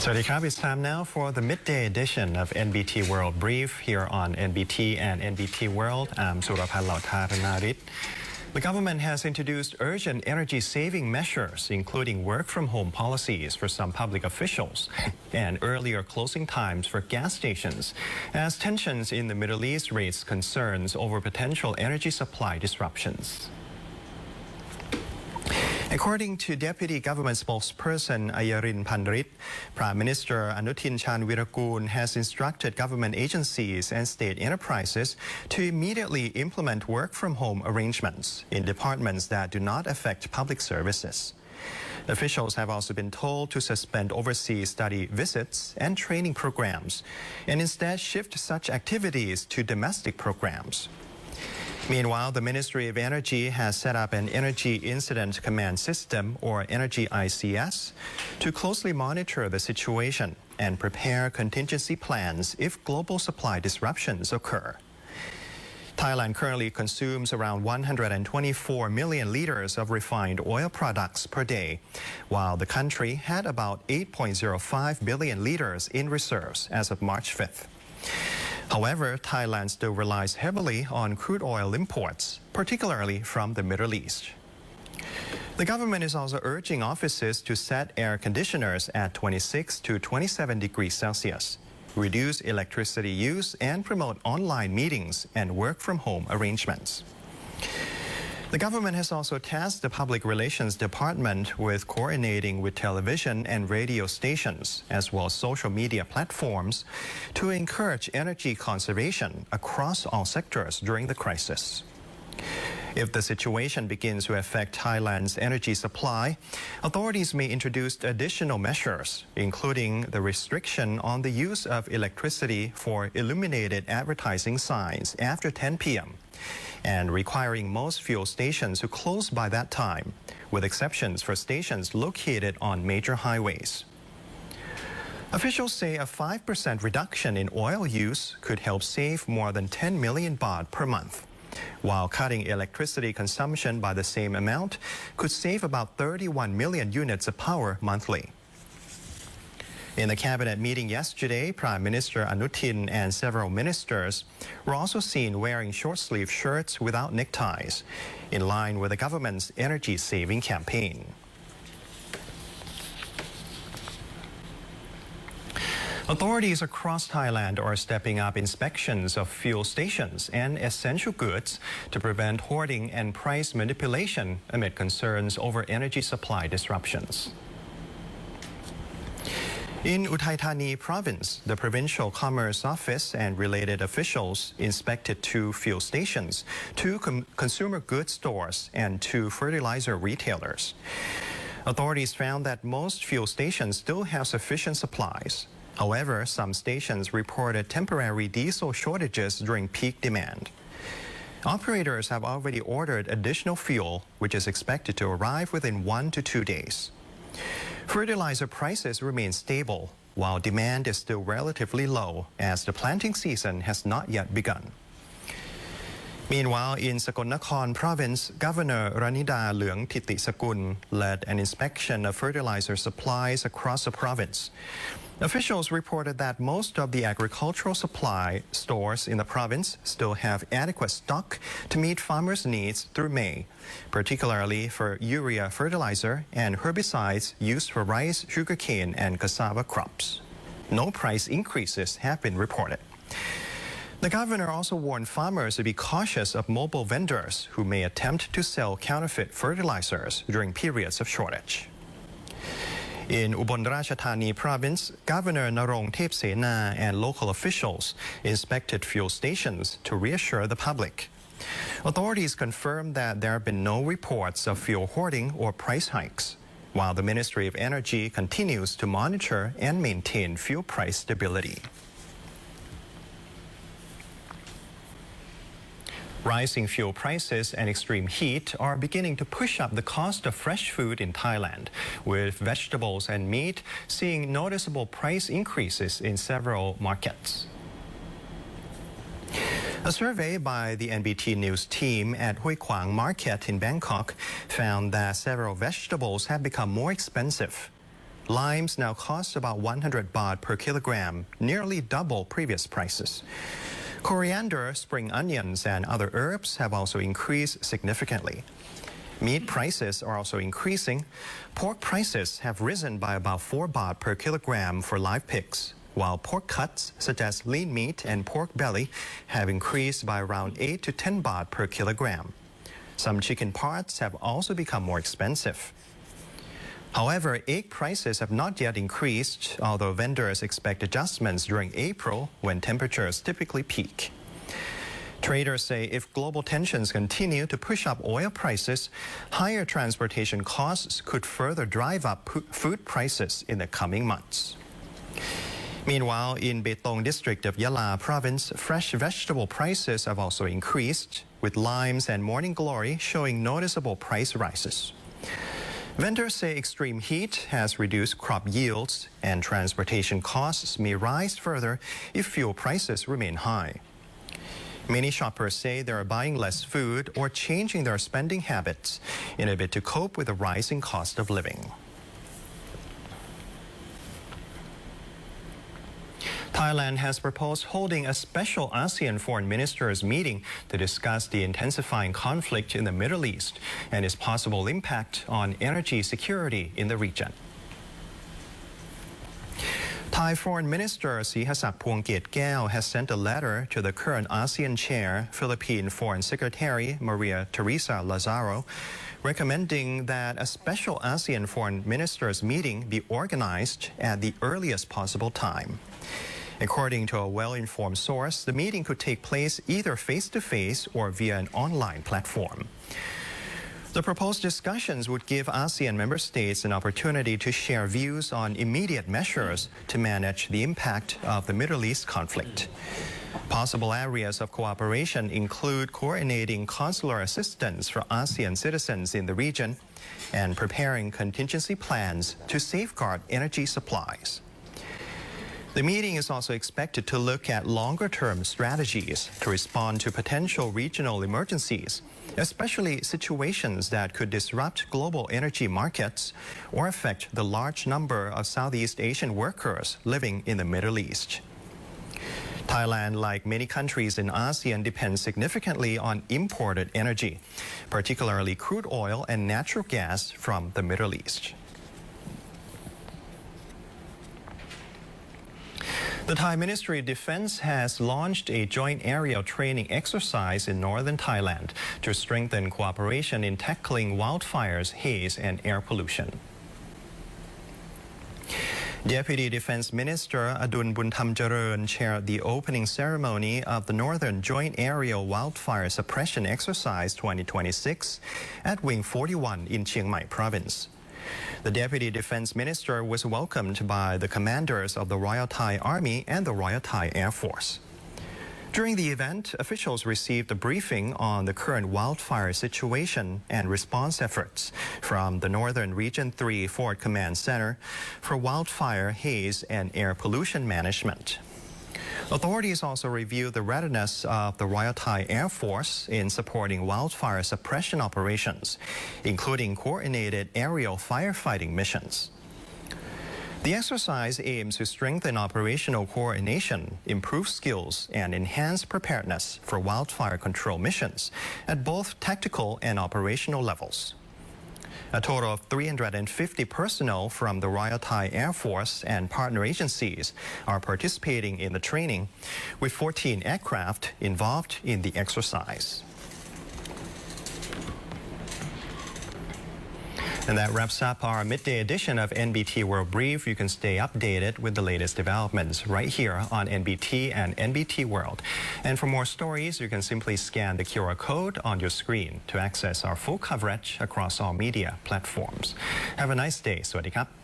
Sawadee krab, it's time now for the midday edition of NBT World Brief here on NBT and NBT World. I'm Surapan Lautharanarit. The government has introduced urgent energy-saving measures, including work-from-home policies for some public officials and earlier closing times for gas stations, as tensions in the Middle East raise concerns over potential energy supply disruptions. According to Deputy Government Spokesperson Ayarin Pandrit, Prime Minister Anuthin Chanvirakul has instructed government agencies and state enterprises to immediately implement work-from-home arrangements in departments that do not affect public services. Officials have also been told to suspend overseas study visits and training programs and instead shift such activities to domestic programs. Meanwhile, the Ministry of Energy has set up an Energy Incident Command System, or Energy ICS, to closely monitor the situation and prepare contingency plans if global supply disruptions occur. Thailand currently consumes around 124 million liters of refined oil products per day, while the country had about 8.05 billion liters in reserves as of March 5th. However, Thailand still relies heavily on crude oil imports, particularly from the Middle East. The government is also urging offices to set air conditioners at 26 to 27 degrees Celsius, reduce electricity use, and promote online meetings and work-from-home arrangements. The government has also tasked the Public Relations Department with coordinating with television and radio stations, as well as social media platforms, to encourage energy conservation across all sectors during the crisis. If the situation begins to affect Thailand's energy supply, authorities may introduce additional measures, including the restriction on the use of electricity for illuminated advertising signs after 10 p.m. and requiring most fuel stations to close by that time, with exceptions for stations located on major highways. Officials say a 5% reduction in oil use could help save more than 10 million baht per month, while cutting electricity consumption by the same amount could save about 31 million units of power monthly. In the cabinet meeting yesterday, Prime Minister Anuthin and several ministers were also seen wearing short-sleeve shirts without neckties, in line with the government's energy-saving campaign. Authorities across Thailand are stepping up inspections of fuel stations and essential goods to prevent hoarding and price manipulation amid concerns over energy supply disruptions. In Uthai Thani province, the Provincial Commerce Office and related officials inspected 2 fuel stations, 2 consumer goods stores, and 2 fertilizer retailers. Authorities found that most fuel stations still have sufficient supplies. However, some stations reported temporary diesel shortages during peak demand. Operators have already ordered additional fuel, which is expected to arrive within 1 to 2 days. Fertilizer prices remain stable, while demand is still relatively low as the planting season has not yet begun. Meanwhile, in Sakon Nakhon province, Governor Ranida Leung Thitisekul led an inspection of fertilizer supplies across the province. Officials reported that most of the agricultural supply stores in the province still have adequate stock to meet farmers' needs through May, particularly for urea fertilizer and herbicides used for rice, sugarcane, and cassava crops. No price increases have been reported. The governor also warned farmers to be cautious of mobile vendors who may attempt to sell counterfeit fertilizers during periods of shortage. In Ubon Ratchathani province, Governor Narong Thepsena and local officials inspected fuel stations to reassure the public. Authorities confirmed that there have been no reports of fuel hoarding or price hikes, while the Ministry of Energy continues to monitor and maintain fuel price stability. Rising fuel prices and extreme heat are beginning to push up the cost of fresh food in Thailand, with vegetables and meat seeing noticeable price increases in several markets. A survey by the NBT News team at Hoi Kwang Market in Bangkok found that several vegetables have become more expensive. Limes now cost about 100 baht per kilogram, nearly double previous prices. Coriander, spring onions, and other herbs have also increased significantly. Meat prices are also increasing. Pork prices have risen by about 4 baht per kilogram for live pigs, while pork cuts such as lean meat and pork belly have increased by around 8 to 10 baht per kilogram. Some chicken parts have also become more expensive. However, egg prices have not yet increased, although vendors expect adjustments during April when temperatures typically peak. Traders say if global tensions continue to push up oil prices, higher transportation costs could further drive up food prices in the coming months. Meanwhile, in Betong district of Yala province, fresh vegetable prices have also increased, with limes and morning glory showing noticeable price rises. Vendors say extreme heat has reduced crop yields and transportation costs may rise further if fuel prices remain high. Many shoppers say they are buying less food or changing their spending habits in a bid to cope with the rising cost of living. Thailand has proposed holding a special ASEAN foreign ministers meeting to discuss the intensifying conflict in the Middle East and its possible impact on energy security in the region. Thai Foreign Minister Sihasak Phuongketkaew has sent a letter to the current ASEAN chair, Philippine Foreign Secretary Maria Teresa Lazaro, recommending that a special ASEAN foreign ministers meeting be organized at the earliest possible time. According to a well-informed source, the meeting could take place either face-to-face or via an online platform. The proposed discussions would give ASEAN member states an opportunity to share views on immediate measures to manage the impact of the Middle East conflict. Possible areas of cooperation include coordinating consular assistance for ASEAN citizens in the region and preparing contingency plans to safeguard energy supplies. The meeting is also expected to look at longer-term strategies to respond to potential regional emergencies, especially situations that could disrupt global energy markets or affect the large number of Southeast Asian workers living in the Middle East. Thailand, like many countries in ASEAN, depends significantly on imported energy, particularly crude oil and natural gas from the Middle East. The Thai Ministry of Defense has launched a joint aerial training exercise in northern Thailand to strengthen cooperation in tackling wildfires, haze, and air pollution. Deputy Defense Minister Adun Buntamjarean chaired the opening ceremony of the Northern Joint Aerial Wildfire Suppression Exercise 2026 at Wing 41 in Chiang Mai Province. The Deputy Defense Minister was welcomed by the commanders of the Royal Thai Army and the Royal Thai Air Force. During the event, officials received a briefing on the current wildfire situation and response efforts from the Northern Region 3 Forward Command Center for Wildfire, Haze, and Air Pollution Management. Authorities also reviewed the readiness of the Royal Thai Air Force in supporting wildfire suppression operations, including coordinated aerial firefighting missions. The exercise aims to strengthen operational coordination, improve skills, and enhance preparedness for wildfire control missions at both tactical and operational levels. A total of 350 personnel from the Royal Thai Air Force and partner agencies are participating in the training, with 14 aircraft involved in the exercise. And that wraps up our midday edition of NBT World Brief. You can stay updated with the latest developments right here on NBT and NBT World. And for more stories, you can simply scan the QR code on your screen to access our full coverage across all media platforms. Have a nice day. สวัสดีครับ